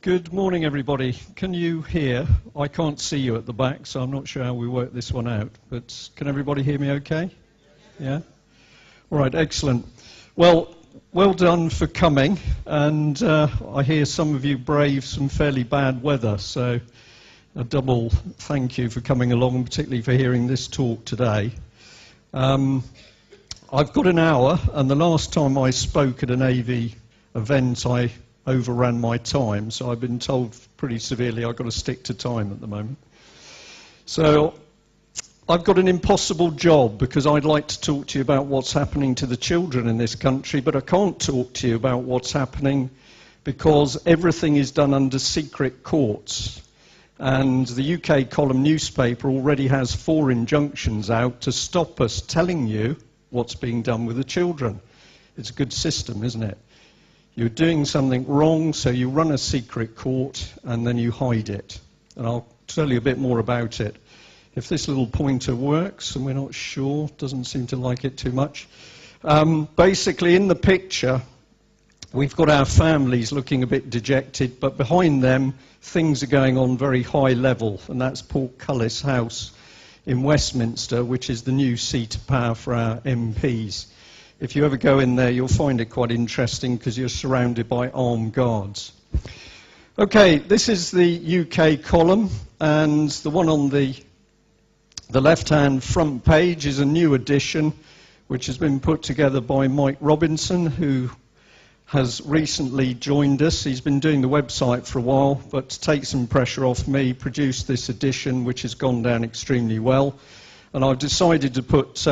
Good morning, everybody. Can you hear? I can't see you at the back, so I'm not sure how we work this one out. But can everybody hear me okay? Yeah? All right, excellent. Well done for coming. And I hear some of you brave some fairly bad weather, so a double thank you for coming along, particularly for hearing this talk today. I've got an hour, and the last time I spoke at an AV event, I overran my time, so I've been told pretty severely I've got to stick to time at the moment. So I've got an impossible job because I'd like to talk to you about what's happening to the children in this country, but I can't talk to you about what's happening because everything is done under secret courts. And the UK column newspaper already has 4 injunctions out to stop us telling you what's being done with the children. It's a good system, isn't it? You're doing something wrong, so you run a secret court and then you hide it. And I'll tell you a bit more about it. If this little pointer works, and we're not sure, doesn't seem to like it too much. Basically, in the picture, we've got our families looking a bit dejected, but behind them, things are going on very high level, and that's Portcullis House in Westminster, which is the new seat of power for our MPs. If you ever go in there, you'll find it quite interesting because you're surrounded by armed guards. Okay, this is the UK column, and the one on the left-hand front page is a new edition, which has been put together by Mike Robinson, who has recently joined us. He's been doing the website for a while, but to take some pressure off me, produced this edition, which has gone down extremely well. And I've decided to put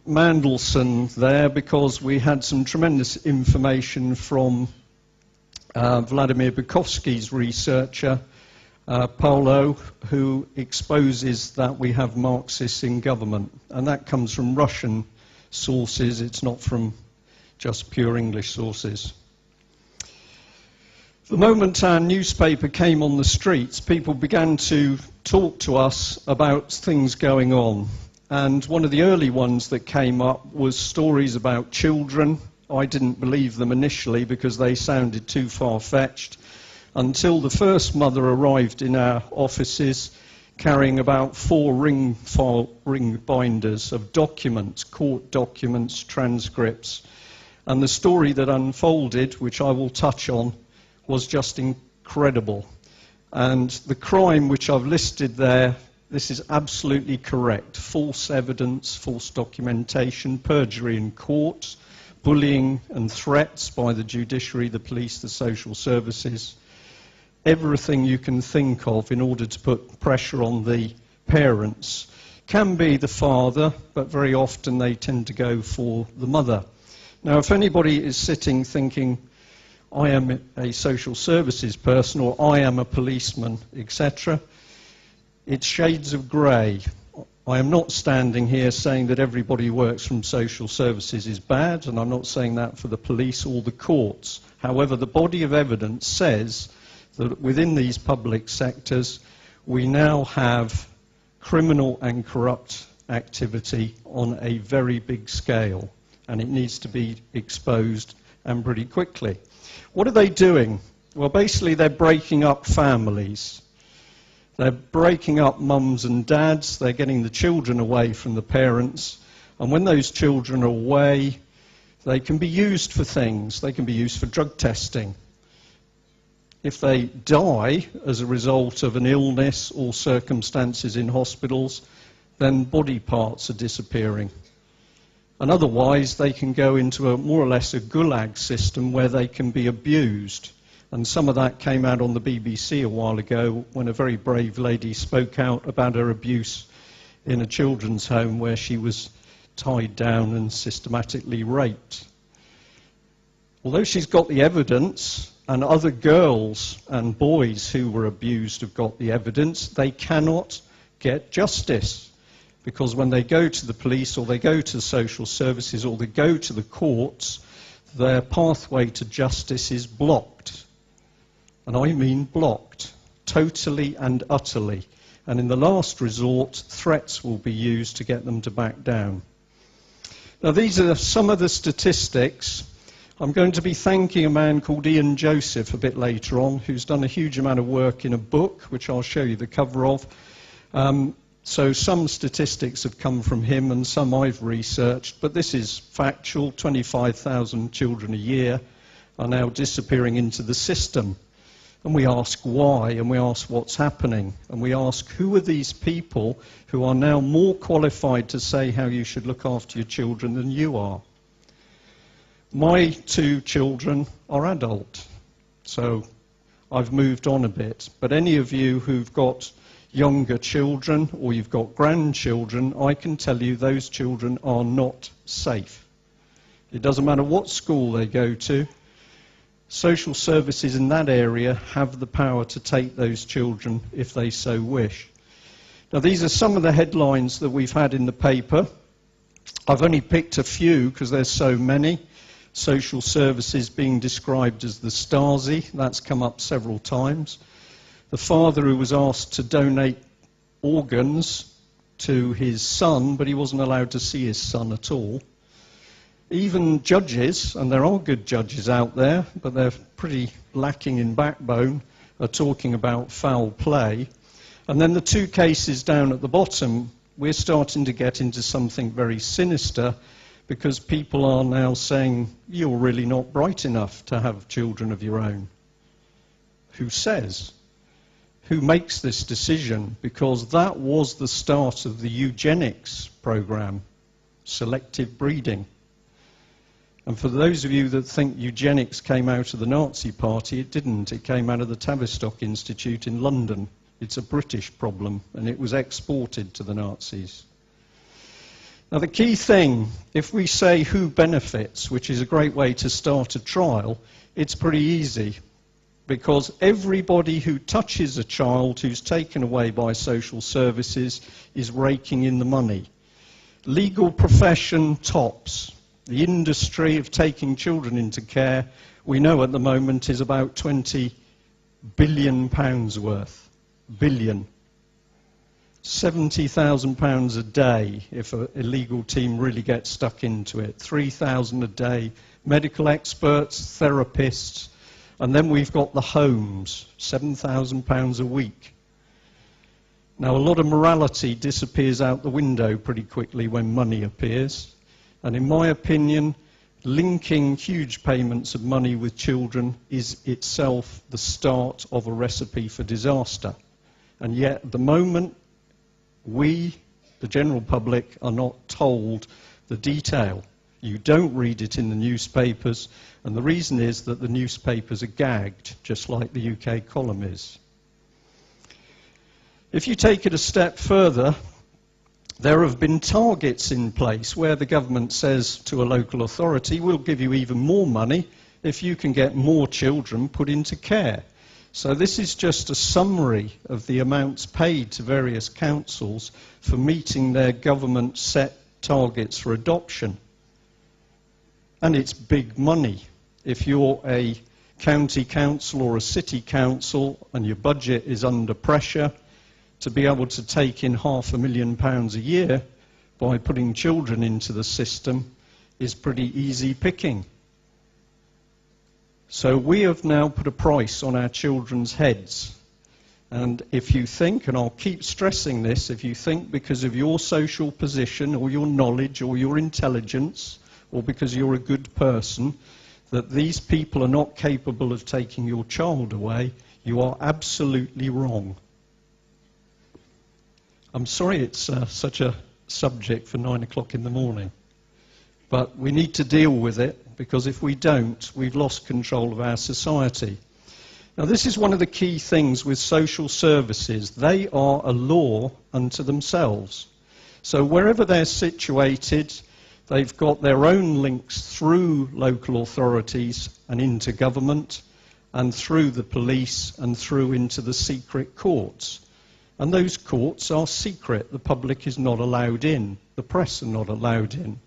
Mandelson there because we had some tremendous information from Vladimir Bukovsky's researcher, Paulo, who exposes that we have Marxists in government. And that comes from Russian sources, it's not from just pure English sources. The moment our newspaper came on the streets, people began to talk to us about things going on. And one of the early ones that came up was stories about children. I didn't believe them initially because they sounded too far-fetched, until the first mother arrived in our offices carrying about 4 ring binders of documents, court documents, transcripts. And the story that unfolded, which I will touch on, was just incredible. And the crime which I've listed there, this is absolutely correct. False evidence, false documentation, perjury in court, bullying and threats by the judiciary, the police, the social services. Everything you can think of in order to put pressure on the parents. Can be the father, but very often they tend to go for the mother. Now, if anybody is sitting thinking, I am a social services person, or I am a policeman, etc., it's shades of grey. I am not standing here saying that everybody who works from social services is bad, and I'm not saying that for the police or the courts. However, the body of evidence says that within these public sectors, we now have criminal and corrupt activity on a very big scale, and it needs to be exposed, and pretty quickly. What are they doing? Well, basically, they're breaking up families. They're breaking up mums and dads, they're getting the children away from the parents, and when those children are away, they can be used for things. They can be used for drug testing. If they die as a result of an illness or circumstances in hospitals, then body parts are disappearing. And otherwise, they can go into more or less a gulag system where they can be abused. And some of that came out on the BBC a while ago when a very brave lady spoke out about her abuse in a children's home where she was tied down and systematically raped. Although she's got the evidence, and other girls and boys who were abused have got the evidence, they cannot get justice. Because when they go to the police or they go to the social services or they go to the courts, their pathway to justice is blocked. And I mean blocked, totally and utterly. And in the last resort, threats will be used to get them to back down. Now, these are some of the statistics. I'm going to be thanking a man called Ian Joseph a bit later on, who's done a huge amount of work in a book, which I'll show you the cover of. So some statistics have come from him and some I've researched, but this is factual. 25,000 children a year are now disappearing into the system. And we ask why, and we ask what's happening, and we ask who are these people who are now more qualified to say how you should look after your children than you are. My 2 children are adult, so I've moved on a bit. But any of you who've got younger children or you've got grandchildren, I can tell you those children are not safe. It doesn't matter what school they go to. Social services in that area have the power to take those children if they so wish. Now, these are some of the headlines that we've had in the paper. I've only picked a few because there's so many. Social services being described as the Stasi, that's come up several times. The father who was asked to donate organs to his son, but he wasn't allowed to see his son at all. Even judges, and there are good judges out there, but they're pretty lacking in backbone, are talking about foul play. And then the 2 cases down at the bottom, we're starting to get into something very sinister, because people are now saying, you're really not bright enough to have children of your own. Who says? Who makes this decision? Because that was the start of the eugenics program, selective breeding. And for those of you that think eugenics came out of the Nazi Party, it didn't. It came out of the Tavistock Institute in London. It's a British problem, and it was exported to the Nazis. Now, the key thing, if we say who benefits, which is a great way to start a trial, it's pretty easy. Because everybody who touches a child who's taken away by social services is raking in the money. Legal profession tops. The industry of taking children into care, we know at the moment, is about £20 billion worth. Billion. £70,000 a day if an illegal team really gets stuck into it. £3,000 a day. Medical experts, therapists. And then we've got the homes, £7,000 a week. Now, a lot of morality disappears out the window pretty quickly when money appears. And in my opinion, linking huge payments of money with children is itself the start of a recipe for disaster. And yet, at the moment, we, the general public, are not told the detail. You don't read it in the newspapers, and the reason is that the newspapers are gagged, just like the UK column is. If you take it a step further, there have been targets in place where the government says to a local authority, we'll give you even more money if you can get more children put into care. So this is just a summary of the amounts paid to various councils for meeting their government set targets for adoption. And it's big money. If you're a county council or a city council and your budget is under pressure, to be able to take in £500,000 a year by putting children into the system is pretty easy picking. So we have now put a price on our children's heads. And if you think, and I'll keep stressing this, if you think because of your social position or your knowledge or your intelligence or because you're a good person, that these people are not capable of taking your child away, you are absolutely wrong. I'm sorry it's such a subject for 9 o'clock in the morning, but we need to deal with it, because if we don't, we've lost control of our society. Now, this is one of the key things with social services. They are a law unto themselves. So wherever they're situated, they've got their own links through local authorities and into government, and through the police and through into the secret courts. And those courts are secret. The public is not allowed in. The press are not allowed in.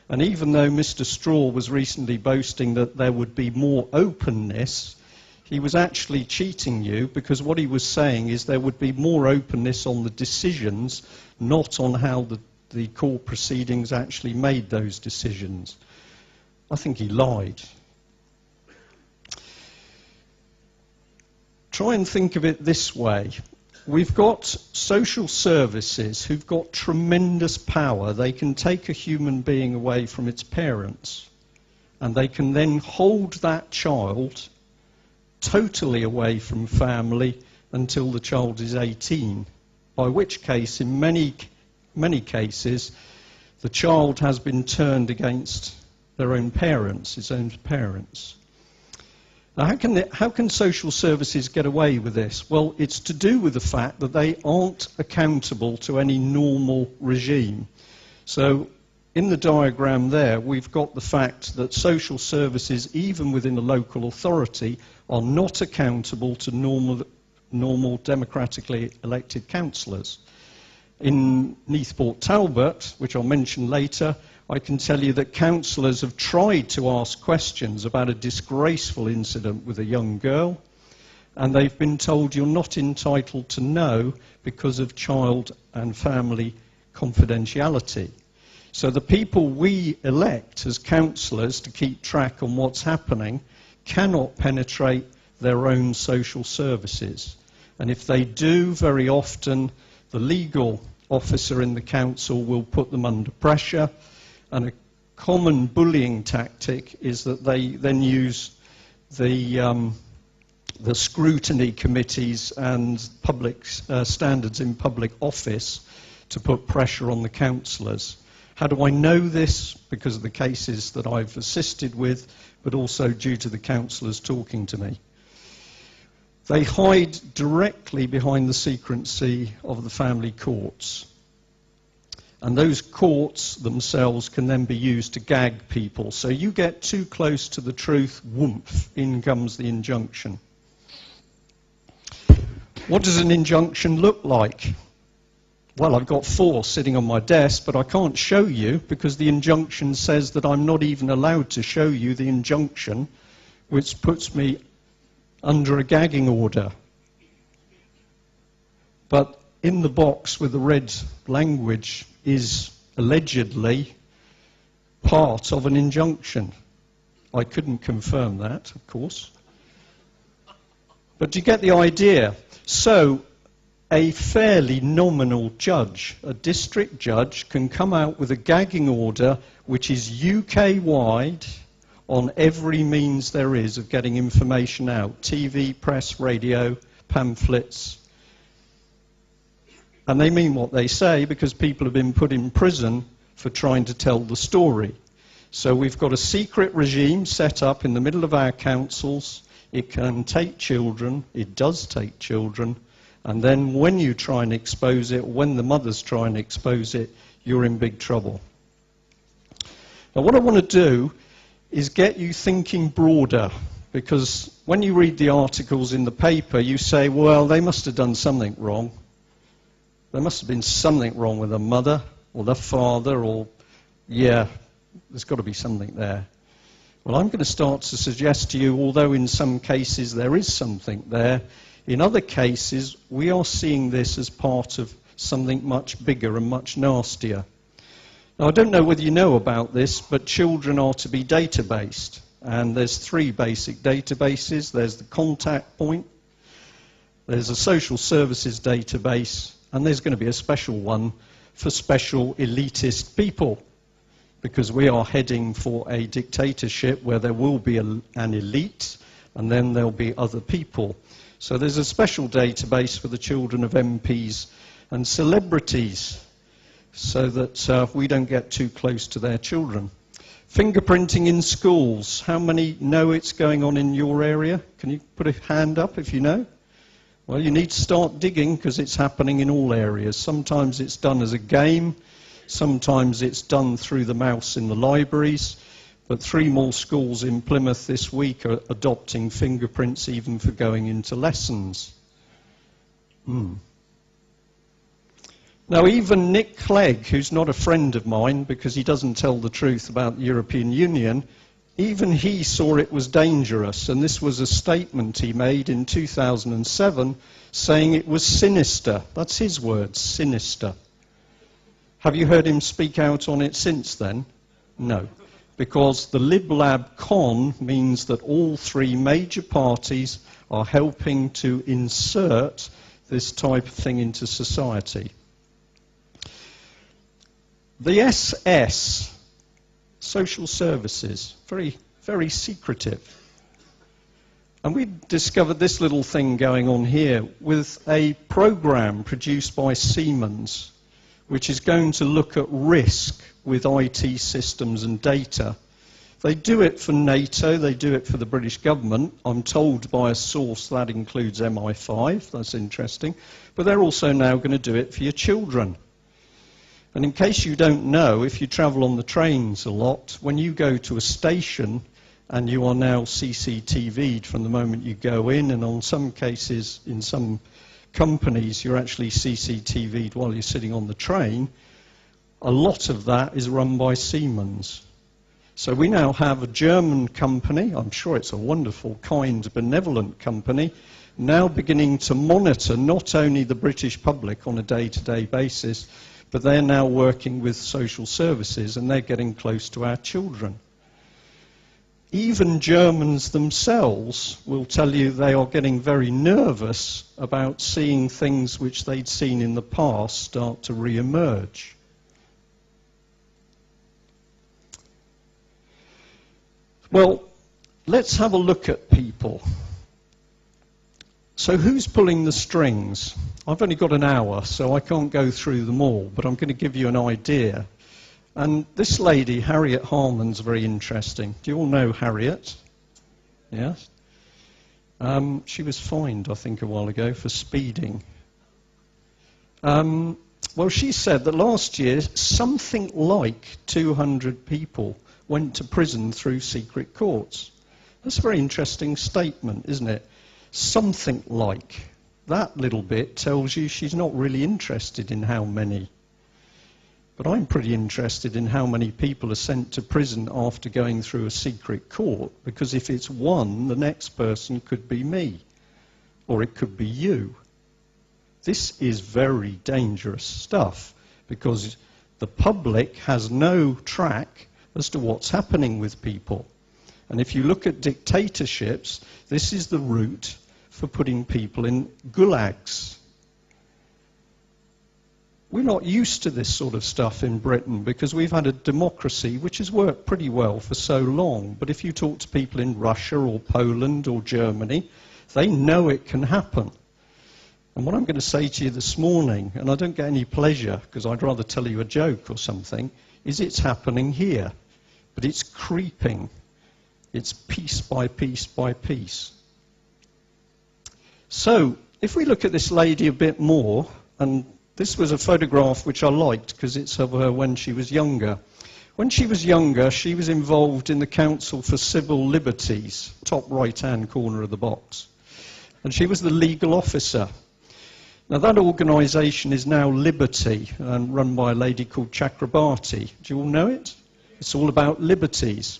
And even though Mr. Straw was recently boasting that there would be more openness, he was actually cheating you, because what he was saying is there would be more openness on the decisions, not on how the court proceedings actually made those decisions. I think he lied. Try and think of it this way. We've got social services who've got tremendous power. They can take a human being away from its parents, and they can then hold that child totally away from family until the child is 18, by which case, in many cases, the child has been turned against their own parents, its own parents. Now, how can social services get away with this? Well, it's to do with the fact that they aren't accountable to any normal regime. So, in the diagram there, we've got the fact that social services, even within a local authority, are not accountable to normal democratically elected councillors. In Neathport Talbot, which I'll mention later, I can tell you that councillors have tried to ask questions about a disgraceful incident with a young girl, and they've been told you're not entitled to know because of child and family confidentiality. So the people we elect as councillors to keep track on what's happening cannot penetrate their own social services. And if they do, very often the legal officer in the council will put them under pressure. And a common bullying tactic is that they then use the scrutiny committees and public standards in public office to put pressure on the councillors. How do I know this? Because of the cases that I've assisted with, but also due to the councillors talking to me. They hide directly behind the secrecy of the family courts. And those courts themselves can then be used to gag people. So you get too close to the truth, whoomph, in comes the injunction. What does an injunction look like? Well, I've got 4 sitting on my desk, but I can't show you because the injunction says that I'm not even allowed to show you the injunction, which puts me under a gagging order. But in the box with the red language is allegedly part of an injunction. I couldn't confirm that, of course. But do you get the idea? So, a fairly nominal judge, a district judge, can come out with a gagging order which is UK-wide on every means there is of getting information out. TV, press, radio, pamphlets. And they mean what they say because people have been put in prison for trying to tell the story. So we've got a secret regime set up in the middle of our councils. It can take children, it does take children, and then when you try and expose it, when the mothers try and expose it, you're in big trouble. Now what I want to do is get you thinking broader, because when you read the articles in the paper, you say, well, they must have done something wrong. There must have been something wrong with the mother or the father, or, yeah, there's got to be something there. Well, I'm going to start to suggest to you, although in some cases there is something there, in other cases we are seeing this as part of something much bigger and much nastier. Now, I don't know whether you know about this, but children are to be data-based, and there's 3 basic databases. There's the contact point, there's a social services database, and there's going to be a special one for special elitist people, because we are heading for a dictatorship where there will be an elite, and then there'll be other people. So there's a special database for the children of MPs and celebrities, so that we don't get too close to their children. Fingerprinting in schools. How many know it's going on in your area? Can you put a hand up if you know? Well, you need to start digging because it's happening in all areas. Sometimes it's done as a game. Sometimes it's done through the mouse in the libraries. But 3 more schools in Plymouth this week are adopting fingerprints even for going into lessons. Now, even Nick Clegg, who's not a friend of mine because he doesn't tell the truth about the European Union, even he saw it was dangerous, and this was a statement he made in 2007 saying it was sinister. That's his words, sinister. Have you heard him speak out on it since then? No, because the LibLab con means that all 3 major parties are helping to insert this type of thing into society. The SS, social services, very, very secretive. And we discovered this little thing going on here with a program produced by Siemens, which is going to look at risk with IT systems and data. They do it for NATO, they do it for the British government. I'm told by a source that includes MI5, that's interesting. But they're also now going to do it for your children. And in case you don't know, if you travel on the trains a lot, when you go to a station and you are now CCTV'd from the moment you go in, and on some cases, in some companies, you're actually CCTV'd while you're sitting on the train, a lot of that is run by Siemens. So we now have a German company, I'm sure it's a wonderful, kind, benevolent company, now beginning to monitor not only the British public on a day-to-day basis, but they're now working with social services and they're getting close to our children. Even Germans themselves will tell you they are getting very nervous about seeing things which they'd seen in the past start to re-emerge. Well, let's have a look at people. So who's pulling the strings? I've only got an hour, so I can't go through them all, but I'm going to give you an idea. And this lady, Harriet Harman's very interesting. Do you all know Harriet? Yes? She was fined, I think, a while ago for speeding. Well, she said that last year, something like 200 people went to prison through secret courts. That's a very interesting statement, isn't it? Something like. That little bit tells you she's not really interested in how many. But I'm pretty interested in how many people are sent to prison after going through a secret court, because if it's one, the next person could be me, or it could be you. This is very dangerous stuff, because the public has no track as to what's happening with people. And if you look at dictatorships, this is the route for putting people in gulags. We're not used to this sort of stuff in Britain because we've had a democracy which has worked pretty well for so long. But if you talk to people in Russia or Poland or Germany, they know it can happen. And what I'm going to say to you this morning, and I don't get any pleasure because I'd rather tell you a joke or something, is it's happening here. But it's creeping. It's piece by piece by piece. So, if we look at this lady a bit more, and this was a photograph which I liked because it's of her when she was younger. When she was younger, she was involved in the Council for Civil Liberties, top right-hand corner of the box. And she was the legal officer. Now that organisation is now Liberty, and run by a lady called Chakrabarti. Do you all know it? It's all about liberties.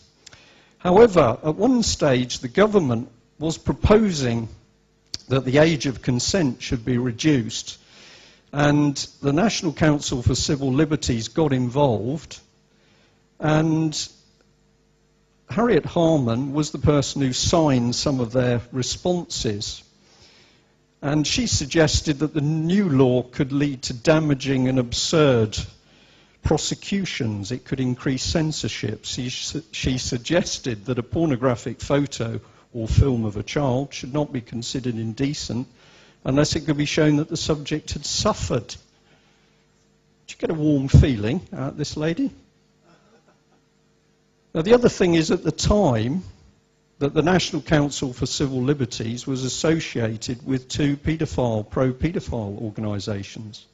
However, at one stage, the government was proposing that the age of consent should be reduced. And the National Council for Civil Liberties got involved, and Harriet Harman was the person who signed some of their responses. And she suggested that the new law could lead to damaging and absurd prosecutions. It could increase censorship. She suggested that a pornographic photo or film of a child should not be considered indecent unless it could be shown that the subject had suffered. Did you get a warm feeling out this lady? Now the other thing is, at the time, that the National Council for Civil Liberties was associated with two pro-paedophile organisations,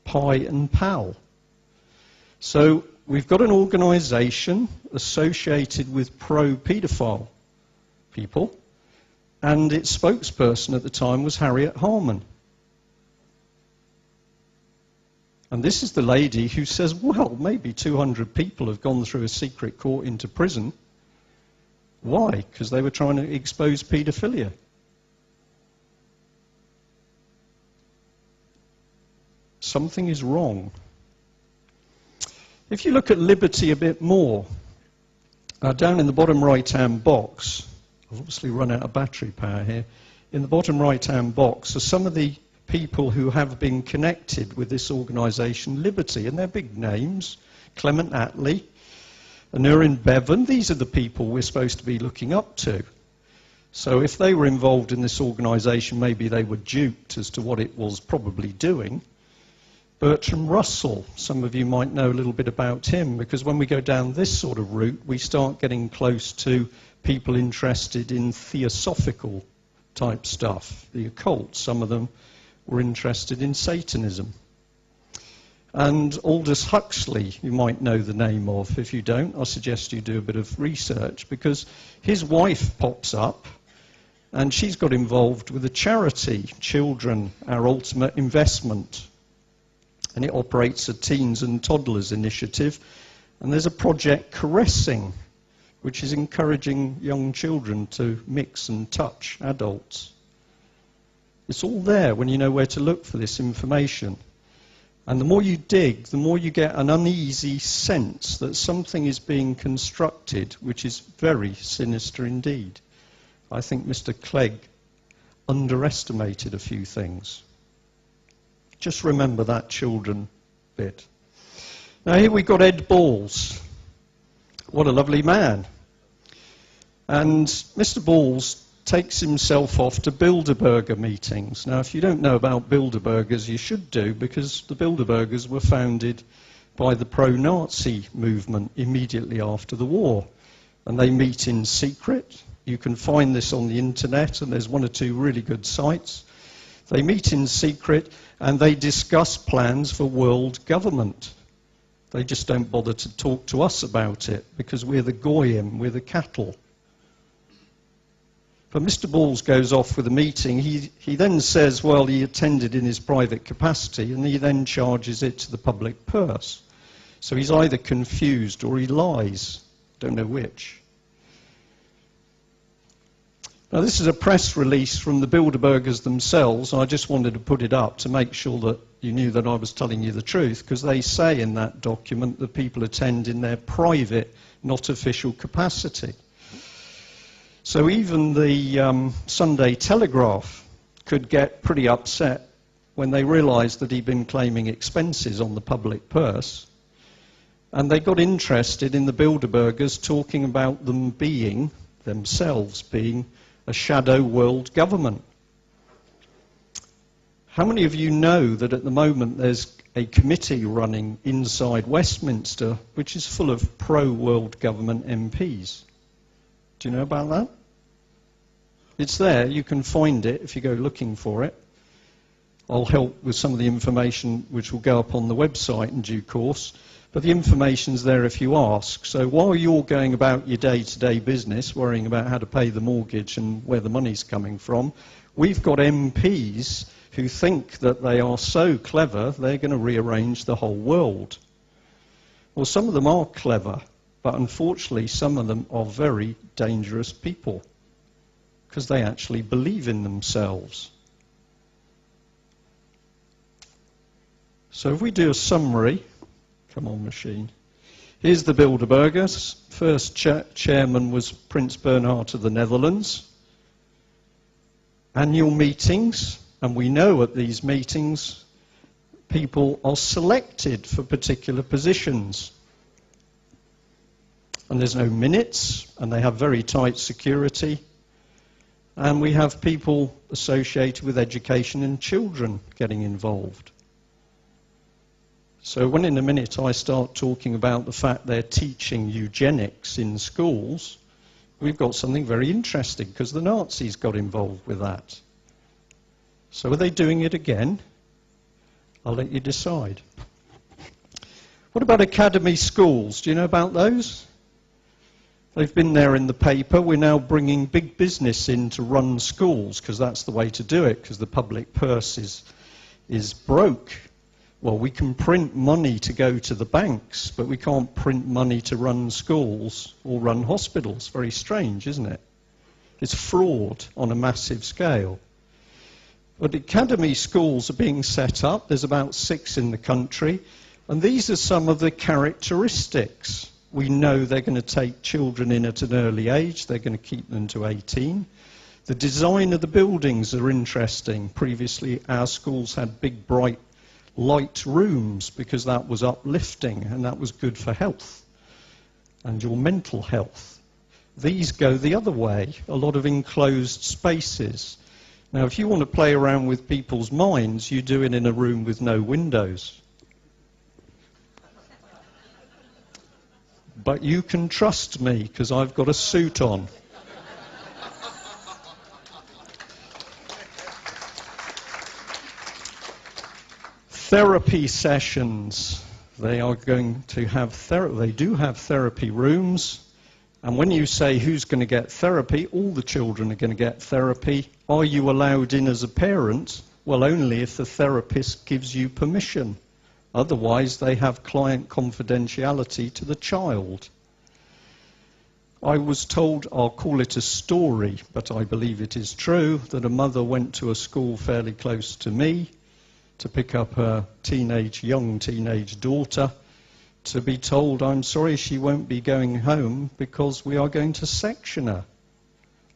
PI and PAL. So we've got an organisation associated with pro-paedophile people, and its spokesperson at the time was Harriet Harman. And this is the lady who says, well, maybe 200 people have gone through a secret court into prison. Why? Because they were trying to expose paedophilia. Something is wrong. If you look at liberty a bit more, down in the bottom right-hand box, I've obviously run out of battery power here. In the bottom right-hand box are some of the people who have been connected with this organisation, Liberty, and they're big names. Clement Attlee, Aneurin Bevan, these are the people we're supposed to be looking up to. So if they were involved in this organisation, maybe they were duped as to what it was probably doing. Bertrand Russell, some of you might know a little bit about him, because when we go down this sort of route, we start getting close to people interested in theosophical type stuff, the occult. Some of them were interested in Satanism. And Aldous Huxley, you might know the name of. If you don't, I suggest you do a bit of research, because his wife pops up, and she's got involved with a charity, Children, Our Ultimate Investment. And it operates a teens and toddlers initiative. And there's a project, Caressing, which is encouraging young children to mix and touch adults. It's all there when you know where to look for this information. And the more you dig, the more you get an uneasy sense that something is being constructed which is very sinister indeed. I think Mr. Clegg underestimated a few things. Just remember that children bit. Now here we've got Ed Balls. What a lovely man. And Mr. Balls takes himself off to Bilderberger meetings. Now if you don't know about Bilderbergers, you should do, because the Bilderbergers were founded by the pro-Nazi movement immediately after the war. And they meet in secret. You can find this on the internet, and there's one or two really good sites. They meet in secret and they discuss plans for world government. They just don't bother to talk to us about it because we're the goyim, we're the cattle. But Mr. Balls goes off with a meeting. He then says, well, he attended in his private capacity, and he then charges it to the public purse. So he's either confused or he lies. Don't know which. Now, this is a press release from the Bilderbergers themselves. I just wanted to put it up to make sure that you knew that I was telling you the truth, because they say in that document that people attend in their private, not official capacity. So even the Sunday Telegraph could get pretty upset when they realised that he'd been claiming expenses on the public purse. And they got interested in the Bilderbergers talking about them being, themselves being, a shadow world government. How many of you know that at the moment there's a committee running inside Westminster which is full of pro-world government MPs? Do you know about that? It's there. You can find it if you go looking for it. I'll help with some of the information which will go up on the website in due course. But the information's there if you ask. So while you're going about your day-to-day business, worrying about how to pay the mortgage and where the money's coming from, we've got MPs who think that they are so clever, they're going to rearrange the whole world. Well, some of them are clever, but unfortunately some of them are very dangerous people, because they actually believe in themselves. So if we do a summary, come on machine, here's the Bilderbergers. First chairman was Prince Bernhard of the Netherlands. Annual meetings, and we know at these meetings people are selected for particular positions. And there's no minutes, and they have very tight security. And we have people associated with education and children getting involved. So when in a minute I start talking about the fact they're teaching eugenics in schools, we've got something very interesting, because the Nazis got involved with that. So are they doing it again? I'll let you decide. What about academy schools? Do you know about those? They've been there in the paper. We're now bringing big business in to run schools, because that's the way to do it, because the public purse is broke. Well, we can print money to go to the banks, but we can't print money to run schools or run hospitals. Very strange, isn't it? It's fraud on a massive scale. But academy schools are being set up. There's about 6 in the country. And these are some of the characteristics we know they're going to take children in at an early age. They're going to keep them to 18. The design of the buildings are interesting. Previously, our schools had big, bright, light rooms because that was uplifting and that was good for health and your mental health. These go the other way, a lot of enclosed spaces. Now, if you want to play around with people's minds, you do it in a room with no windows. But you can trust me because I've got a suit on. Therapy sessions. They are going to have they do have therapy rooms. And when you say who's going to get therapy, all the children are going to get therapy. Are you allowed in as a parent? Well, only if the therapist gives you permission. Otherwise, they have client confidentiality to the child. I was told, I'll call it a story, but I believe it is true, that a mother went to a school fairly close to me to pick up her young teenage daughter, to be told, I'm sorry, she won't be going home because we are going to section her.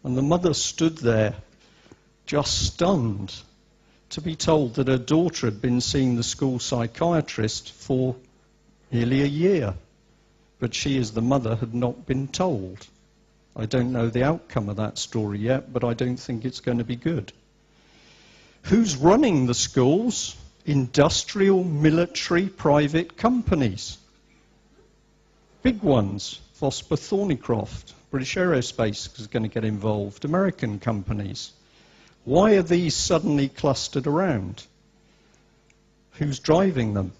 And the mother stood there, just stunned, to be told that her daughter had been seeing the school psychiatrist for nearly a year. But she, as the mother, had not been told. I don't know the outcome of that story yet, but I don't think it's going to be good. Who's running the schools? Industrial, military, private companies. Big ones. Vosper Thornycroft, British Aerospace is going to get involved, American companies. Why are these suddenly clustered around? Who's driving them?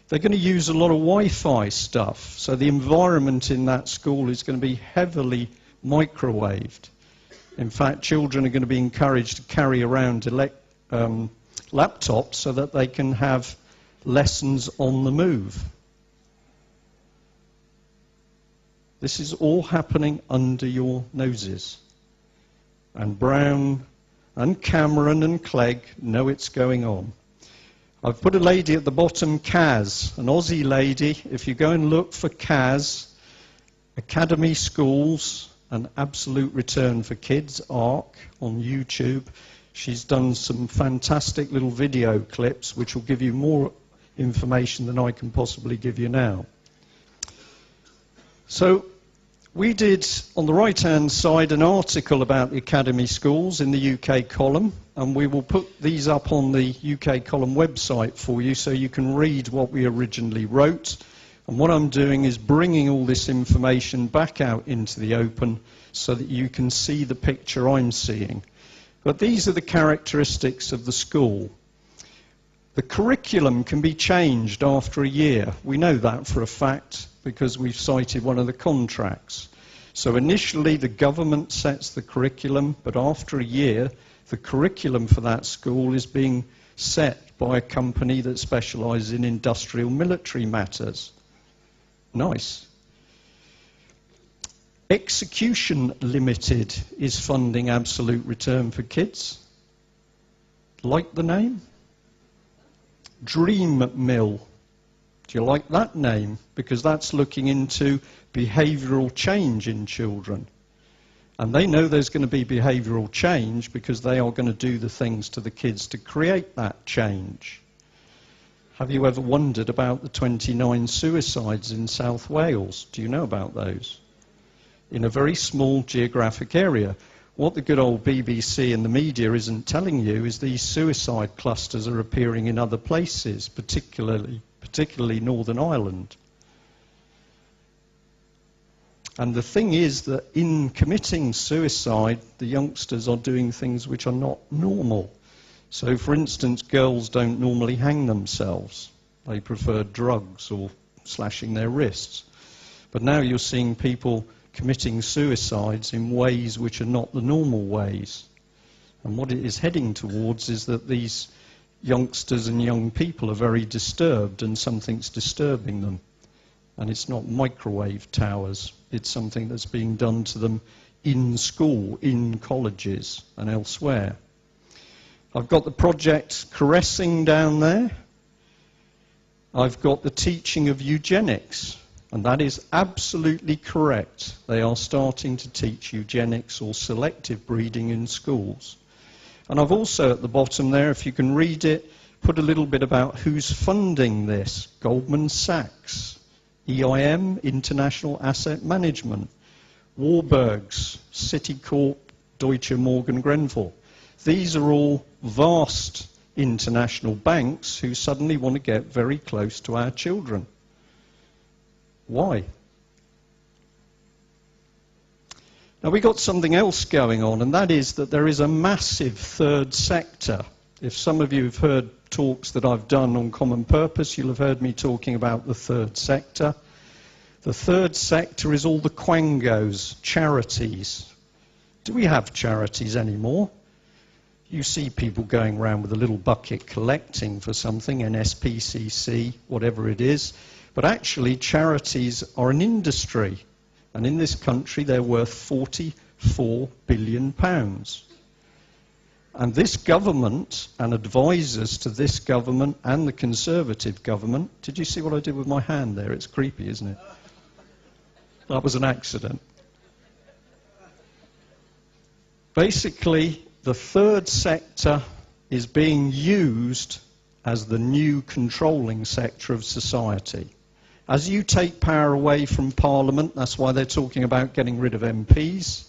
They're going to use a lot of Wi-Fi stuff, so the environment in that school is going to be heavily microwaved. In fact, children are going to be encouraged to carry around laptops so that they can have lessons on the move. This is all happening under your noses. And Brown and Cameron and Clegg know it's going on. I've put a lady at the bottom, Kaz, an Aussie lady. If you go and look for Kaz, Academy Schools, an Absolute Return for Kids, ARC, on YouTube. She's done some fantastic little video clips which will give you more information than I can possibly give you now. So we did, on the right-hand side, an article about the Academy Schools in the UK column, and we will put these up on the UK column website for you so you can read what we originally wrote. And what I'm doing is bringing all this information back out into the open so that you can see the picture I'm seeing. But these are the characteristics of the school. The curriculum can be changed after a year. We know that for a fact because we've cited one of the contracts. So initially the government sets the curriculum, but after a year the curriculum for that school is being set by a company that specialises in industrial military matters. Nice. Execution Limited is funding Absolute Return for Kids. Like the name? Dream Mill. Do you like that name? Because that's looking into behavioural change in children. And they know there's going to be behavioural change because they are going to do the things to the kids to create that change. Have you ever wondered about the 29 suicides in South Wales? Do you know about those? In a very small geographic area. What the good old BBC and the media isn't telling you is these suicide clusters are appearing in other places, particularly Northern Ireland. And the thing is that in committing suicide, the youngsters are doing things which are not normal. So, for instance, girls don't normally hang themselves. They prefer drugs or slashing their wrists. But now you're seeing people committing suicides in ways which are not the normal ways. And what it is heading towards is that these youngsters and young people are very disturbed and something's disturbing them. And it's not microwave towers, it's something that's being done to them in school, in colleges and elsewhere. I've got the project Caressing down there. I've got the teaching of eugenics. And that is absolutely correct. They are starting to teach eugenics or selective breeding in schools. And I've also at the bottom there, if you can read it, put a little bit about who's funding this. Goldman Sachs, EIM, International Asset Management, Warburgs, Citicorp, Deutsche Morgan Grenfell. These are all vast international banks who suddenly want to get very close to our children. Why? Now we've got something else going on, and that is that there is a massive third sector. If some of you have heard talks that I've done on common purpose, you'll have heard me talking about the third sector. The third sector is all the quangos, charities. Do we have charities anymore? You see people going around with a little bucket collecting for something, NSPCC, whatever it is. But actually, charities are an industry. And in this country, they're worth £44 billion. And this government, and advisors to this government and the Conservative government, did you see what I did with my hand there? It's creepy, isn't it? That was an accident. Basically, the third sector is being used as the new controlling sector of society. As you take power away from Parliament, that's why they're talking about getting rid of MPs.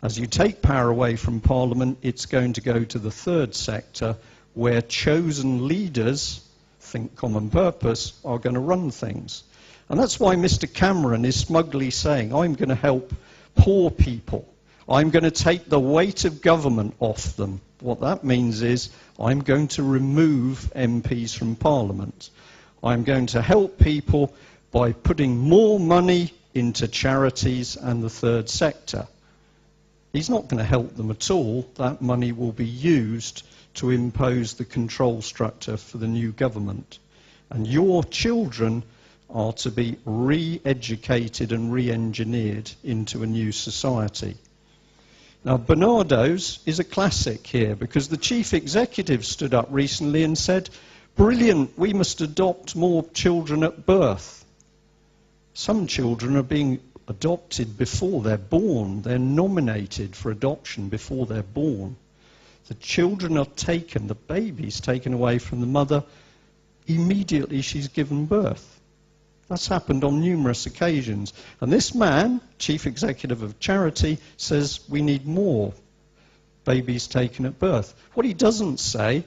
As you take power away from Parliament, it's going to go to the third sector, where chosen leaders, think common purpose, are going to run things. And that's why Mr. Cameron is smugly saying, I'm going to help poor people. I'm going to take the weight of government off them. What that means is, I'm going to remove MPs from Parliament. I'm going to help people by putting more money into charities and the third sector. He's not going to help them at all. That money will be used to impose the control structure for the new government. And your children are to be re-educated and re-engineered into a new society. Now, Barnardo's is a classic here, because the chief executive stood up recently and said, brilliant, we must adopt more children at birth. Some children are being adopted before they're born. They're nominated for adoption before they're born. The children are taken, the baby's taken away from the mother immediately she's given birth. That's happened on numerous occasions. And this man, chief executive of charity, says we need more babies taken at birth. What he doesn't say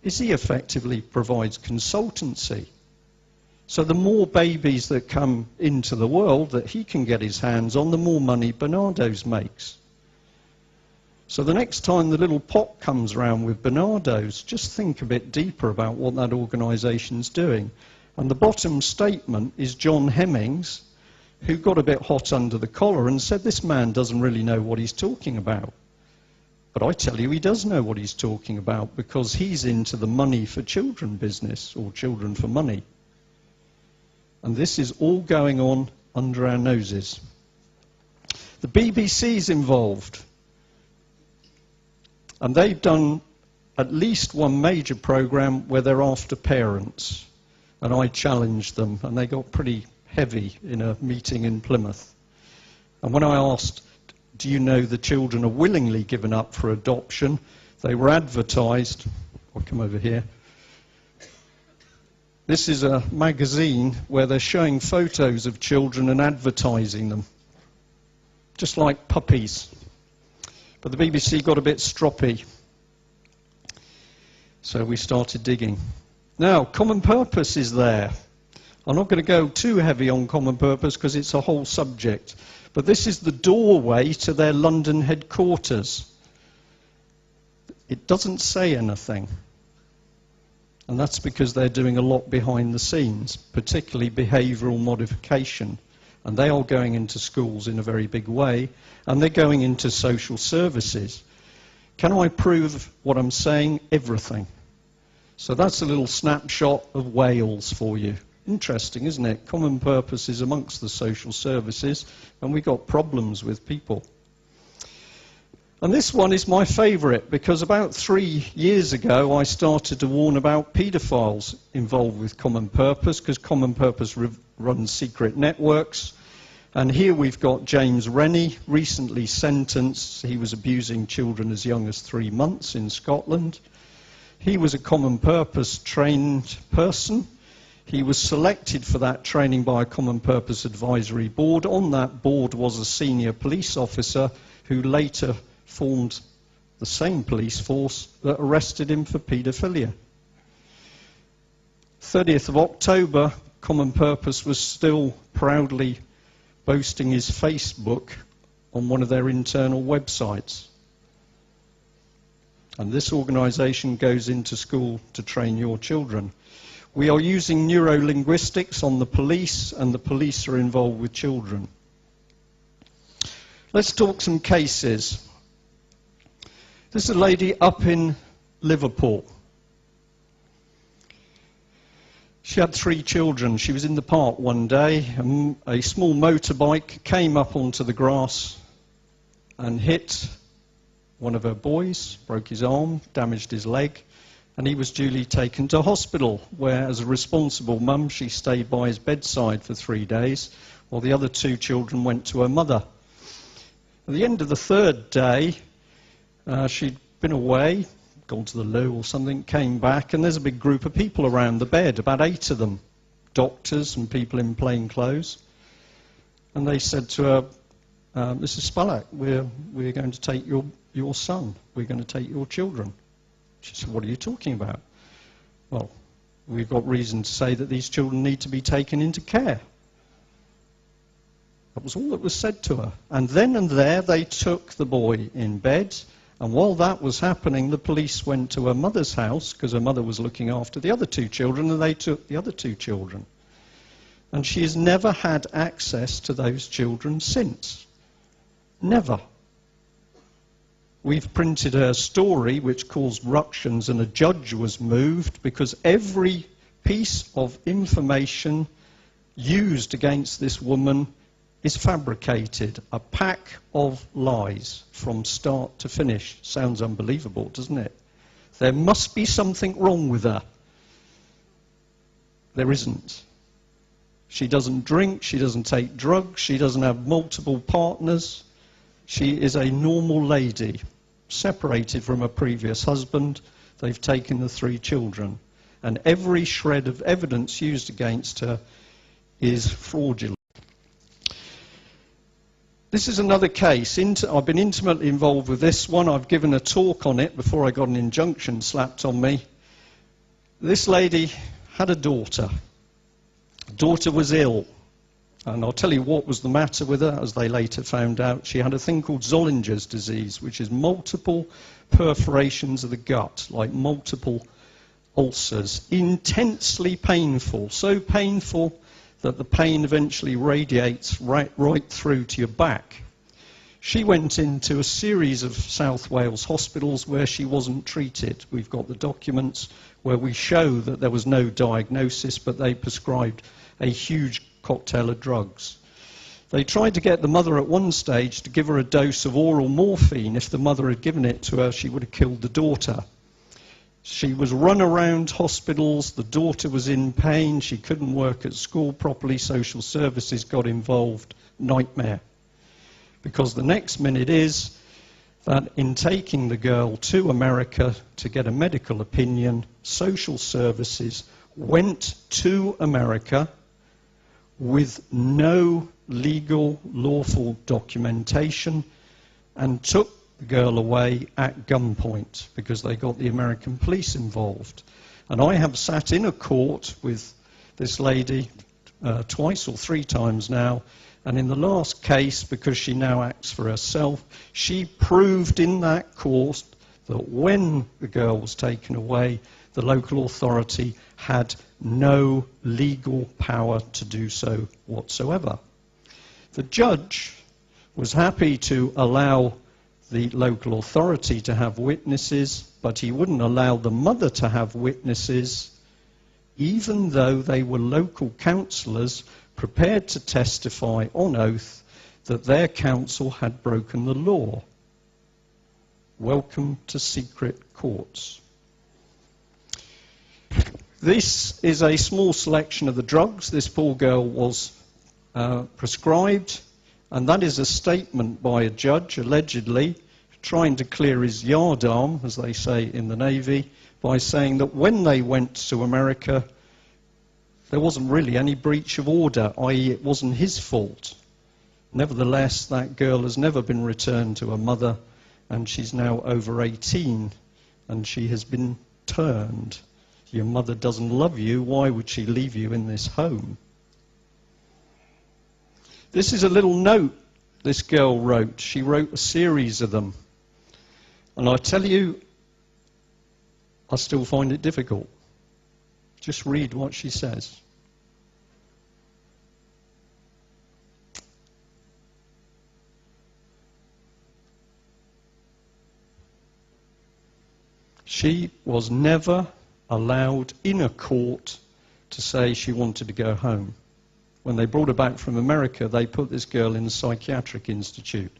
is he effectively provides consultancy. So the more babies that come into the world that he can get his hands on, the more money Barnardo's makes. So the next time the little pot comes around with Barnardo's, just think a bit deeper about what that organisation's doing. And the bottom statement is John Hemmings, who got a bit hot under the collar and said this man doesn't really know what he's talking about. But I tell you, he does know what he's talking about, because he's into the money for children business, or children for money. And this is all going on under our noses. The BBC's involved. And they've done at least one major programme where they're after parents. And I challenged them, and they got pretty heavy in a meeting in Plymouth. And when I asked, do you know the children are willingly given up for adoption, they were advertised. I'll come over here. This is a magazine where they're showing photos of children and advertising them, just like puppies. But the BBC got a bit stroppy, so we started digging. Now, common purpose is there. I'm not going to go too heavy on common purpose because it's a whole subject. But this is the doorway to their London headquarters. It doesn't say anything. And that's because they're doing a lot behind the scenes, particularly behavioural modification. And they are going into schools in a very big way, and they're going into social services. Can I prove what I'm saying? Everything. So that's a little snapshot of Wales for you. Interesting, isn't it? Common purpose is amongst the social services, and we've got problems with people. And this one is my favourite, because about 3 years ago I started to warn about paedophiles involved with common purpose, because common purpose runs secret networks. And here we've got James Rennie, recently sentenced. He was abusing children as young as 3 months in Scotland. He was a common purpose trained person. He was selected for that training by a common purpose advisory board. On that board was a senior police officer who later formed the same police force that arrested him for paedophilia. 30th of October, Common Purpose was still proudly boasting his Facebook on one of their internal websites. And this organisation goes into school to train your children. We are using neurolinguistics on the police, and the police are involved with children. Let's talk some cases. This is a lady up in Liverpool. She had 3 children. She was in the park one day. A small motorbike came up onto the grass and hit one of her boys, broke his arm, damaged his leg, and he was duly taken to hospital, where, as a responsible mum, she stayed by his bedside for 3 days, while the other 2 children went to her mother. At the end of the 3rd day, she'd been away, gone to the loo or something, came back, and there's a big group of people around the bed, about 8 of them, doctors and people in plain clothes. And they said to her, Mrs. Spallach, we're going to take your son, we're going to take your children. She said, what are you talking about? Well, we've got reason to say that these children need to be taken into care. That was all that was said to her. And then and there they took the boy in bed, and while that was happening, the police went to her mother's house, because her mother was looking after the other 2 children, and they took the other 2 children. And she has never had access to those children since. Never. We've printed her story, which caused ructions, and a judge was moved because every piece of information used against this woman is fabricated. A pack of lies from start to finish. Sounds unbelievable, doesn't it? There must be something wrong with her. There isn't. She doesn't drink, she doesn't take drugs, she doesn't have multiple partners. She is a normal lady, separated from her previous husband. They've taken the 3 children. And every shred of evidence used against her is fraudulent. This is another case. I've been intimately involved with this one. I've given a talk on it before I got an injunction slapped on me. This lady had a daughter. The daughter was ill. And I'll tell you what was the matter with her, as they later found out. She had a thing called Zollinger's disease, which is multiple perforations of the gut, like multiple ulcers. Intensely painful, so painful that the pain eventually radiates right through to your back. She went into a series of South Wales hospitals where she wasn't treated. We've got the documents where we show that there was no diagnosis, but they prescribed a huge cocktail of drugs. They tried to get the mother at one stage to give her a dose of oral morphine. If the mother had given it to her, she would have killed the daughter. She was run around hospitals, the daughter was in pain, she couldn't work at school properly, social services got involved. Nightmare. Because the next minute is that in taking the girl to America to get a medical opinion, social services went to America with no legal, lawful documentation and took the girl away at gunpoint because they got the American police involved. And I have sat in a court with this lady twice or 3 times now, and in the last case, because she now acts for herself, she proved in that court that when the girl was taken away, the local authority had no legal power to do so whatsoever. The judge was happy to allow the local authority to have witnesses, but he wouldn't allow the mother to have witnesses, even though they were local councillors prepared to testify on oath that their council had broken the law. Welcome to secret courts. This is a small selection of the drugs this poor girl was prescribed, and that is a statement by a judge, allegedly, trying to clear his yardarm, as they say in the Navy, by saying that when they went to America, there wasn't really any breach of order, i.e. it wasn't his fault. Nevertheless, that girl has never been returned to her mother, and she's now over 18, and she has been turned. Your mother doesn't love you, why would she leave you in this home? This is a little note this girl wrote. She wrote a series of them. And I tell you, I still find it difficult. Just read what she says. She was never allowed in a court to say she wanted to go home. When they brought her back from America, they put this girl in a psychiatric institute.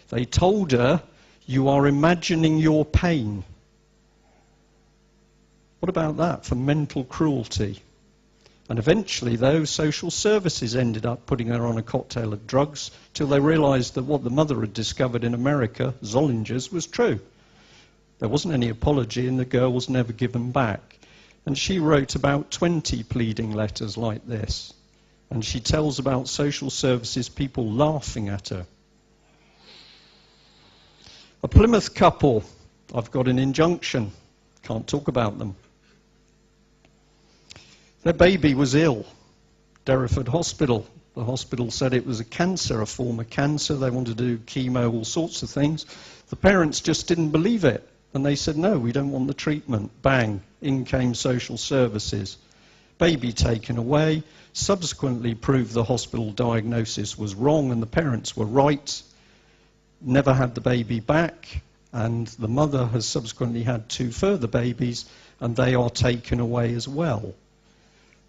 They told her, "You are imagining your pain." What about that for mental cruelty? And eventually, though, social services ended up putting her on a cocktail of drugs till they realized that what the mother had discovered in America, Zollinger's, was true. There wasn't any apology, and the girl was never given back. And she wrote about 20 pleading letters like this. And she tells about social services people laughing at her. A Plymouth couple, I've got an injunction, can't talk about them. Their baby was ill, Derriford Hospital. The hospital said it was a cancer, a form of cancer. They wanted to do chemo, all sorts of things. The parents just didn't believe it. And they said, "No, we don't want the treatment." Bang, in came social services. Baby taken away, subsequently proved the hospital diagnosis was wrong and the parents were right. Never had the baby back, and the mother has subsequently had 2 further babies, and they are taken away as well.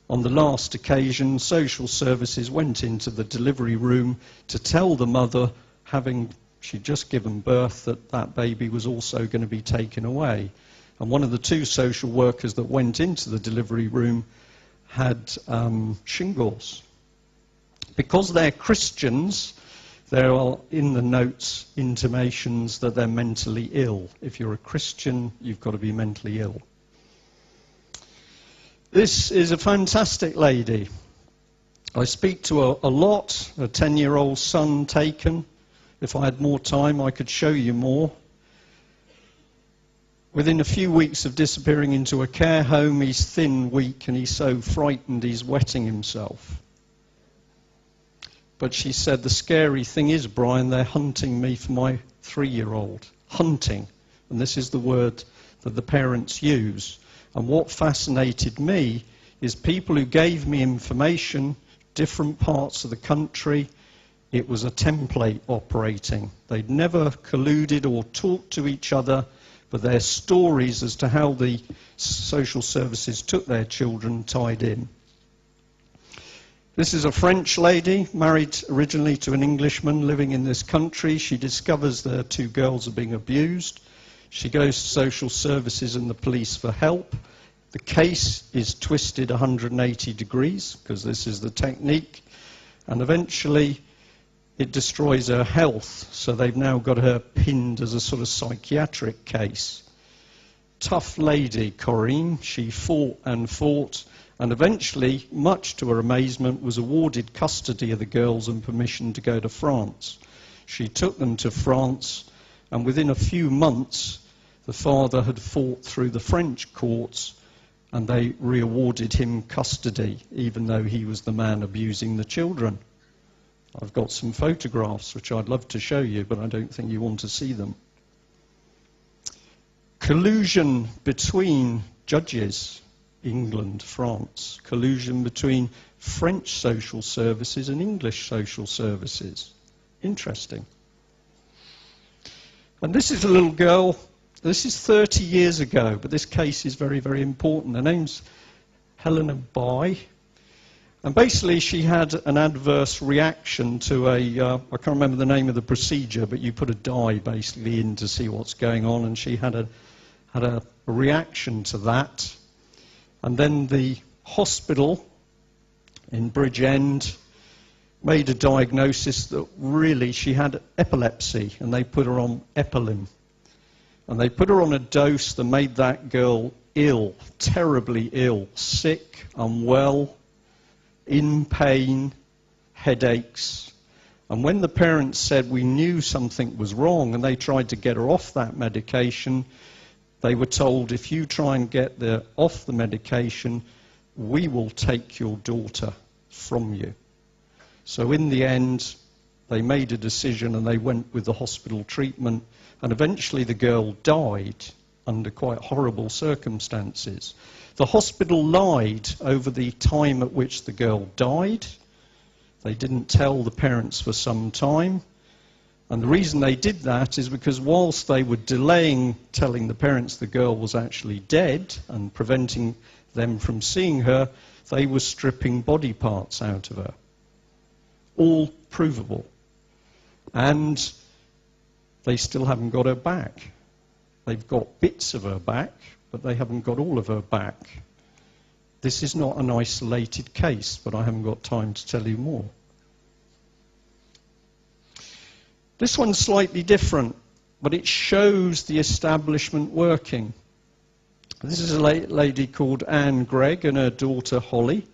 On the last occasion, social services went into the delivery room to tell the mother, having she'd just given birth, that that baby was also going to be taken away. And one of the 2 social workers that went into the delivery room had shingles. Because they're Christians, there are in the notes intimations that they're mentally ill. If you're a Christian, you've got to be mentally ill. This is a fantastic lady. I speak to her a lot. A 10-year-old son taken. If I had more time, I could show you more. Within a few weeks of disappearing into a care home, he's thin, weak, and he's so frightened he's wetting himself. But she said, "The scary thing is, Brian, they're hunting me for my 3-year-old. Hunting. And this is the word that the parents use. And what fascinated me is people who gave me information, different parts of the country. It was a template operating. They'd never colluded or talked to each other, but their stories as to how the social services took their children tied in. This is a French lady, married originally to an Englishman living in this country. She discovers their 2 girls are being abused. She goes to social services and the police for help. The case is twisted 180 degrees, because this is the technique, and eventually it destroys her health, so they've now got her pinned as a sort of psychiatric case. Tough lady, Corinne. She fought, and eventually, much to her amazement, was awarded custody of the girls and permission to go to France. She took them to France, and within a few months, the father had fought through the French courts, and they re-awarded him custody, even though he was the man abusing the children. I've got some photographs which I'd love to show you, but I don't think you want to see them. Collusion between judges, England, France. Collusion between French social services and English social services. Interesting. And this is a little girl. This is 30 years ago, but this case is very, very important. Her name's Helena Bai. And basically, she had an adverse reaction to I can't remember the name of the procedure, but you put a dye basically in to see what's going on, and she had a reaction to that. And then the hospital in Bridgend made a diagnosis that really she had epilepsy, and they put her on Epilim. And they put her on a dose that made that girl ill, terribly ill, sick, unwell, in pain, headaches. And when the parents said we knew something was wrong and they tried to get her off that medication, they were told, if you try and get her off the medication, we will take your daughter from you. So in the end, they made a decision and they went with the hospital treatment, and eventually the girl died under quite horrible circumstances. The hospital lied over the time at which the girl died. They didn't tell the parents for some time. And the reason they did that is because whilst they were delaying telling the parents the girl was actually dead and preventing them from seeing her, they were stripping body parts out of her. All provable. And they still haven't got her back. They've got bits of her back, but they haven't got all of her back. This is not an isolated case, but I haven't got time to tell you more. This one's slightly different, but it shows the establishment working. This is a lady called Anne Gregg and her daughter Holly.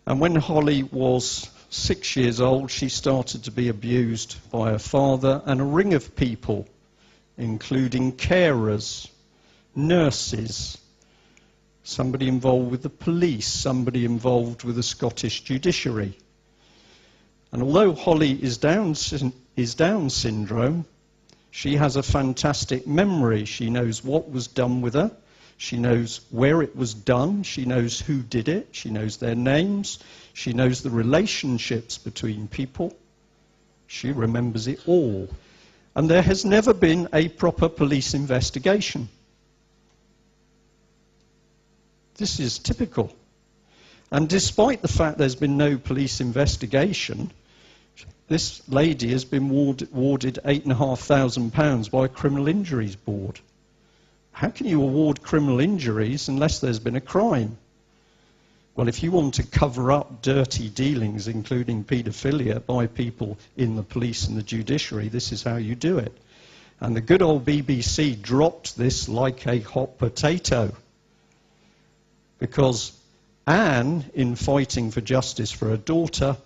And when Holly was 6 years old, she started to be abused by her father and a ring of people, including carers, nurses, somebody involved with the police, somebody involved with the Scottish judiciary. And although Holly is Down syndrome, she has a fantastic memory. She knows what was done with her. She knows where it was done. She knows who did it. She knows their names. She knows the relationships between people. She remembers it all. And there has never been a proper police investigation. This is typical. And despite the fact there's been no police investigation, this lady has been awarded £8,500 by a criminal injuries board. How can you award criminal injuries unless there's been a crime? Well, if you want to cover up dirty dealings, including paedophilia, by people in the police and the judiciary, this is how you do it. And the good old BBC dropped this like a hot potato. Because Anne, in fighting for justice for her daughter,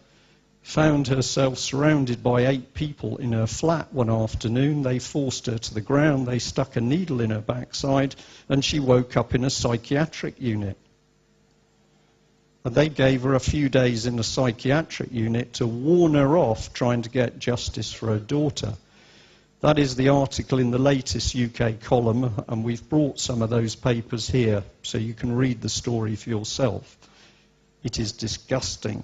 found herself surrounded by 8 people in her flat one afternoon. They forced her to the ground, they stuck a needle in her backside, and she woke up in a psychiatric unit. And they gave her a few days in a psychiatric unit to warn her off trying to get justice for her daughter. That is the article in the latest UK column, and we've brought some of those papers here so you can read the story for yourself. It is disgusting.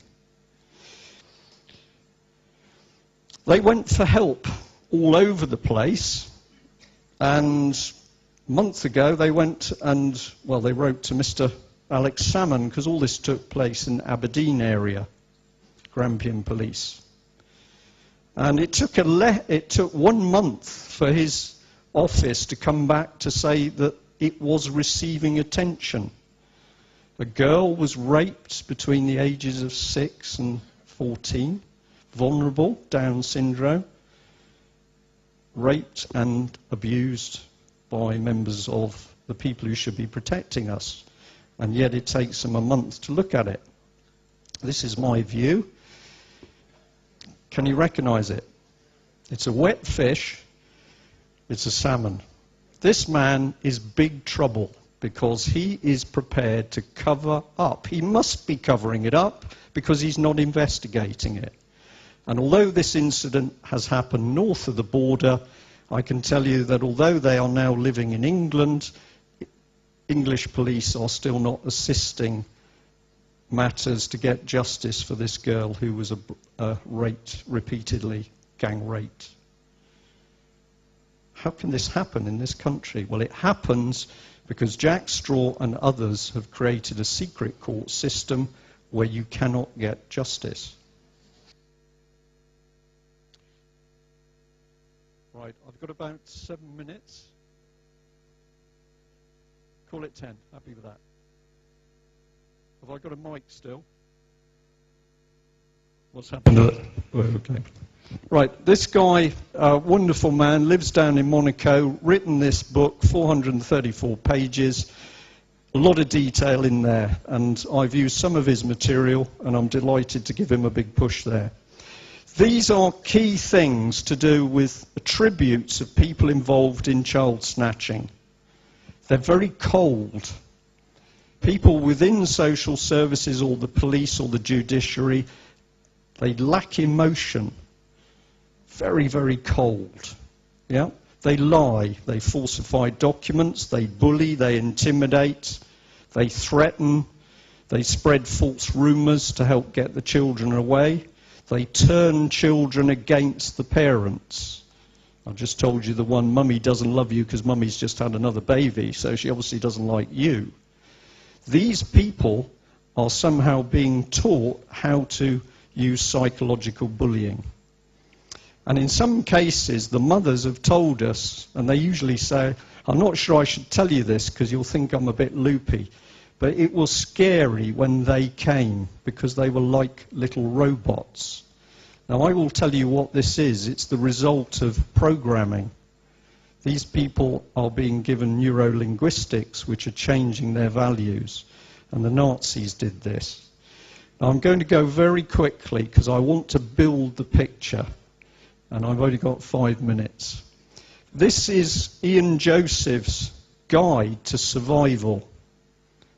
They went for help all over the place, and a month ago they went and, well, they wrote to Mr. Alex Salmon, because all this took place in Aberdeen area, Grampian Police. And it took 1 month for his office to come back to say that it was receiving attention. A girl was raped between the ages of 6 and 14. Vulnerable, Down syndrome, raped and abused by members of the people who should be protecting us. And yet it takes them a month to look at it. This is my view. Can you recognize it? It's a wet fish. It's a salmon. This man is big trouble because he is prepared to cover up. He must be covering it up because he's not investigating it. And although this incident has happened north of the border, I can tell you that although they are now living in England, English police are still not assisting matters to get justice for this girl who was raped repeatedly, gang raped. How can this happen in this country? Well, it happens because Jack Straw and others have created a secret court system where you cannot get justice. Right, I've got about 7 minutes. Call it 10. Happy with that. Have I got a mic still? What's happened to it? Oh, okay. Right, this guy, wonderful man, lives down in Monaco, written this book, 434 pages, a lot of detail in there, and I've used some of his material, and I'm delighted to give him a big push there. These are key things to do with attributes of people involved in child snatching. They're very cold. People within social services or the police or the judiciary, they lack emotion. Very, very cold. Yeah? They lie, they falsify documents, they bully, they intimidate, they threaten, they spread false rumours to help get the children away. They turn children against the parents. I've just told you the one, mummy doesn't love you because mummy's just had another baby, so she obviously doesn't like you. These people are somehow being taught how to use psychological bullying. And in some cases, the mothers have told us, and they usually say, I'm not sure I should tell you this because you'll think I'm a bit loopy, but it was scary when they came because they were like little robots. Now, I will tell you what this is. It's the result of programming. These people are being given neurolinguistics, which are changing their values. And the Nazis did this. Now, I'm going to go very quickly because I want to build the picture. And I've only got 5 minutes. This is Ian Joseph's guide to survival.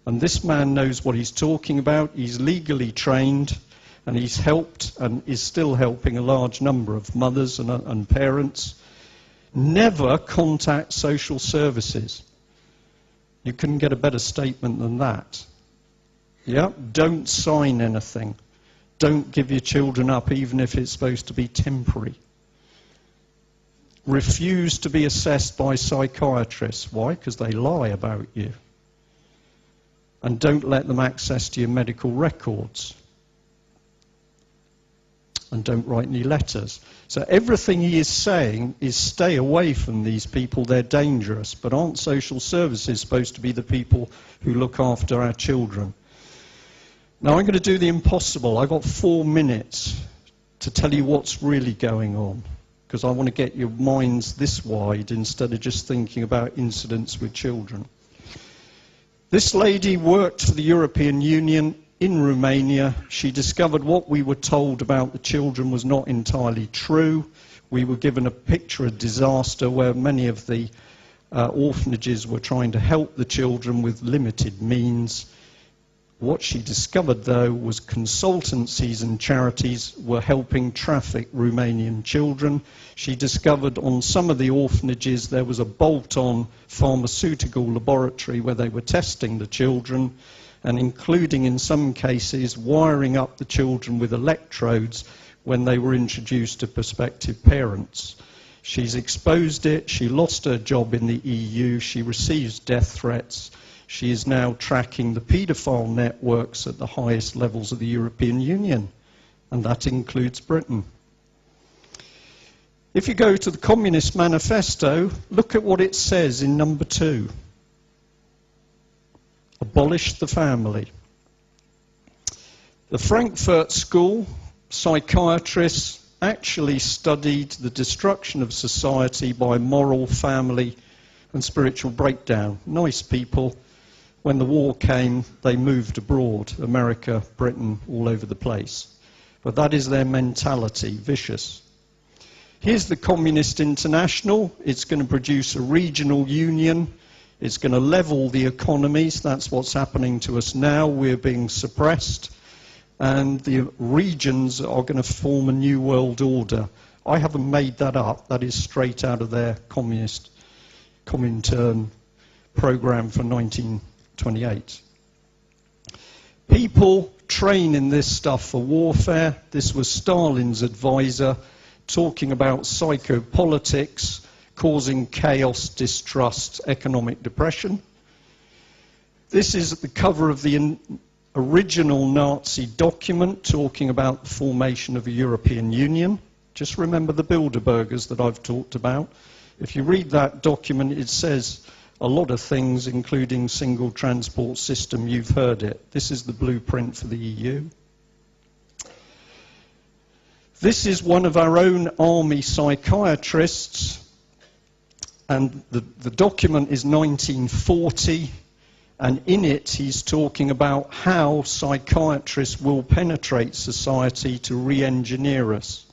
And this man knows what he's talking about. He's legally trained, and he's helped and is still helping a large number of mothers and parents. Never contact social services. You couldn't get a better statement than that. Yeah? Don't sign anything. Don't give your children up, even if it's supposed to be temporary. Refuse to be assessed by psychiatrists. Why? Because they lie about you. And don't let them access to your medical records. And don't write any letters. So everything he is saying is stay away from these people, they're dangerous. But aren't social services supposed to be the people who look after our children? Now I'm going to do the impossible. I've got 4 minutes to tell you what's really going on, because I want to get your minds this wide instead of just thinking about incidents with children. This lady worked for the European Union in Romania. She discovered what we were told about the children was not entirely true. We were given a picture of disaster where many of the orphanages were trying to help the children with limited means. What she discovered, though, was consultancies and charities were helping traffic Romanian children. She discovered on some of the orphanages there was a bolt-on pharmaceutical laboratory where they were testing the children, and including in some cases wiring up the children with electrodes when they were introduced to prospective parents. She's exposed it. She lost her job in the EU. She receives death threats. She is now tracking the paedophile networks at the highest levels of the European Union, and that includes Britain. If you go to the Communist Manifesto, look at what it says in number 2. Abolish the family. The Frankfurt School psychiatrists actually studied the destruction of society by moral, family, and spiritual breakdown. Nice people. When the war came, they moved abroad, America, Britain, all over the place. But that is their mentality, vicious. Here's the Communist International. It's going to produce a regional union. It's going to level the economies. That's what's happening to us now. We're being suppressed. And the regions are going to form a new world order. I haven't made that up. That is straight out of their Comintern program for 1928. People train in this stuff for warfare. This was Stalin's advisor talking about psychopolitics, causing chaos, distrust, economic depression. This is at the cover of the original Nazi document talking about the formation of a European Union. Just remember the Bilderbergers that I've talked about. If you read that document, it says a lot of things, including single transport system. You've heard it. This is the blueprint for the EU. This is one of our own army psychiatrists, and the document is 1940, and in it he's talking about how psychiatrists will penetrate society to re-engineer us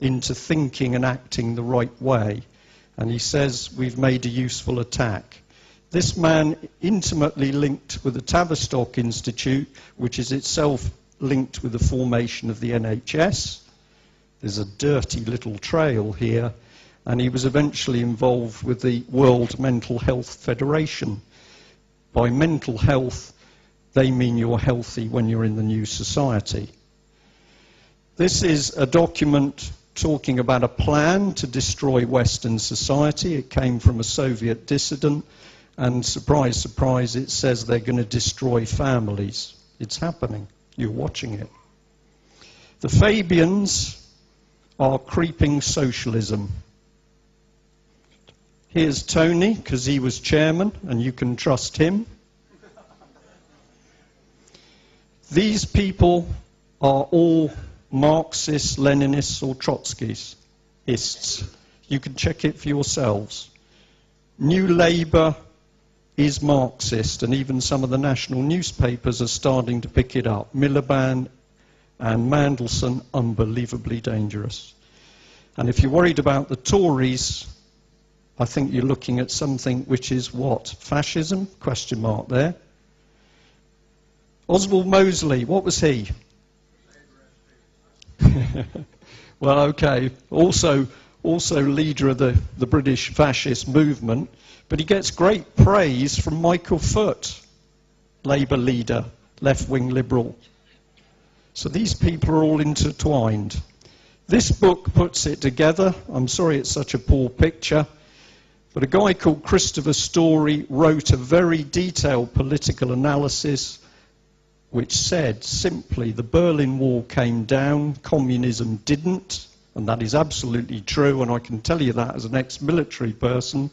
into thinking and acting the right way. And he says we've made a useful attack. This man intimately linked with the Tavistock Institute, which is itself linked with the formation of the NHS. There's a dirty little trail here, and he was eventually involved with the World Mental Health Federation. By mental health, they mean you're healthy when you're in the new society. This is a document talking about a plan to destroy Western society. It came from a Soviet dissident, and surprise, surprise, it says they're going to destroy families. It's happening. You're watching it. The Fabians are creeping socialism. Here's Tony, because he was chairman, and you can trust him. These people are all Marxists, Leninists, or Trotskyists. You can check it for yourselves. New Labour is Marxist, and even some of the national newspapers are starting to pick it up. Miliband and Mandelson, unbelievably dangerous. And if you're worried about the Tories, I think you're looking at something which is what? Fascism? Question mark there. Oswald Mosley, what was he? Well, okay. Also leader of the British fascist movement, but he gets great praise from Michael Foot, Labour leader, left-wing liberal. So these people are all intertwined. This book puts it together. I'm sorry it's such a poor picture, but a guy called Christopher Story wrote a very detailed political analysis which said simply the Berlin Wall came down, communism didn't, and that is absolutely true, and I can tell you that as an ex-military person.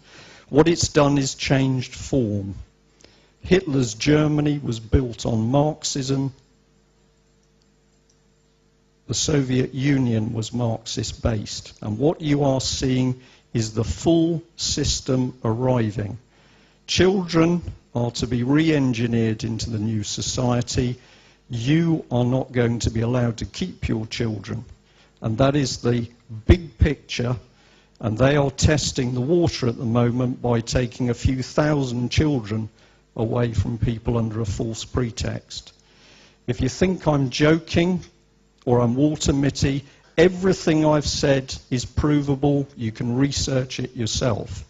What it's done is changed form. Hitler's Germany was built on Marxism. The Soviet Union was Marxist-based, and what you are seeing is the full system arriving. Children are to be re-engineered into the new society. You are not going to be allowed to keep your children, and that is the big picture, and they are testing the water at the moment by taking a few thousand children away from people under a false pretext. If you think I'm joking, or I'm Walter Mitty, everything I've said is provable. You can research it yourself.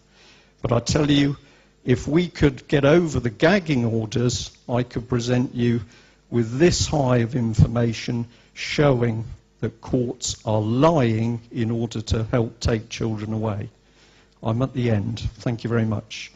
But I tell you, if we could get over the gagging orders, I could present you with this high of information showing that courts are lying in order to help take children away. I'm at the end. Thank you very much.